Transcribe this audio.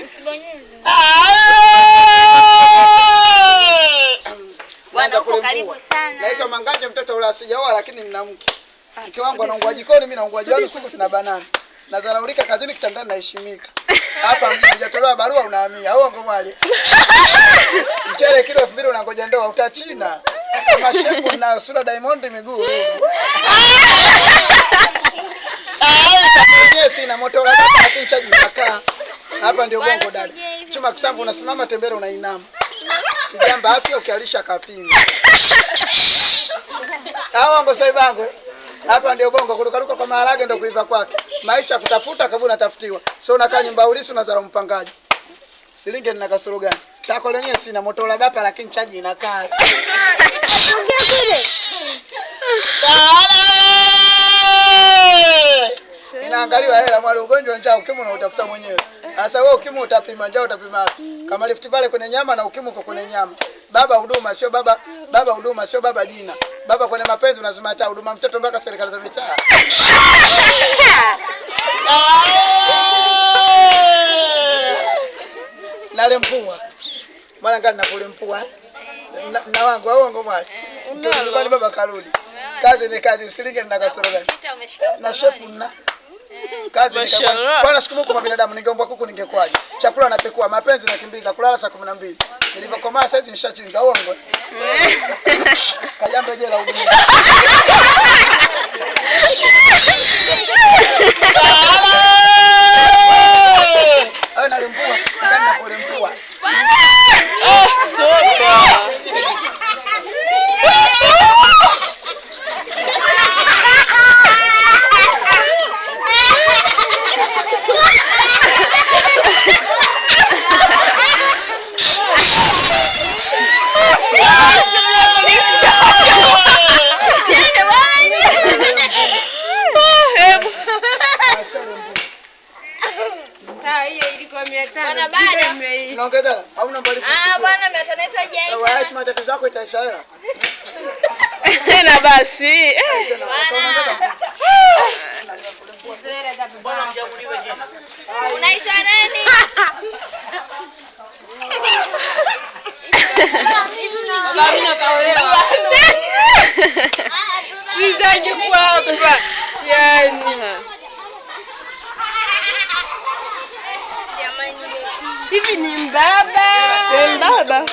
Usibonyeze. Karibu sana. Naitwa Manganje, mtoto ule asijaoa lakini nina mke. Mke wangu anaungua jikoni, mimi naungua jikoni usiku sina banana. Na zanaulika kazini kitandani naheshimika. Hapa hujatolewa barua unahamia. Au ngo mwali. Mchele kilo 2000 unangoja ndoa utachina. Kama shepu na sura Diamond miguu. Sina moto la lakini chaji nakaa. Hapa ndio bongo dada. Chuma kisamvu unasimama tembele unainama. Kijamba afya ukialisha kapini. Hao ngo sai bango. Hapa ndio bongo kurukaruka kwa maharage ndio kuiva kwake. Maisha kutafuta kabla unatafutiwa. Sio unakaa nyumba ulisi unazara mpangaji. Silinge nina kasoro gani? Tako lenyewe sina moto la bapa lakini chaji inakaa. Ongea kule. Inaangaliwa hela mwali ugonjwa njaa ukimwi na utafuta mwenyewe. Sasa wewe ukimwi utapima njaa utapima. Kama lift pale kwenye nyama na ukimwi uko kwenye nyama. Baba huduma sio baba, baba huduma sio baba jina. Baba kwenye mapenzi unazima hata huduma mtoto mpaka serikali za mitaa. Nale mpua. Mwana ngani na kule mpua. Na wangu au wangu mwali. Ndio baba karudi. Kazi ni kazi, usilinge nina kasoro gani? Na shepu na kazi ni kazi. Bwana shukuru kwa binadamu, ningeomba kuku ningekwaje. Chakula napekua, mapenzi nakimbiza, kulala saa 12. Nilipokomaa sasa nishachinga uongo. Kajambe jela huduma. Ana limpua, ndani na pole mpua. Bwana bado. Naongeza. Hauna mbali. Bwana 500 inaitwa Jaisha. Wewe heshima tatizo yako itaisha hela. Tena basi. Bwana. Unaitwa nani? Baba mimi nakaolewa. Sitaki kuwa hapa. Yaani. Hivi ni mbaba.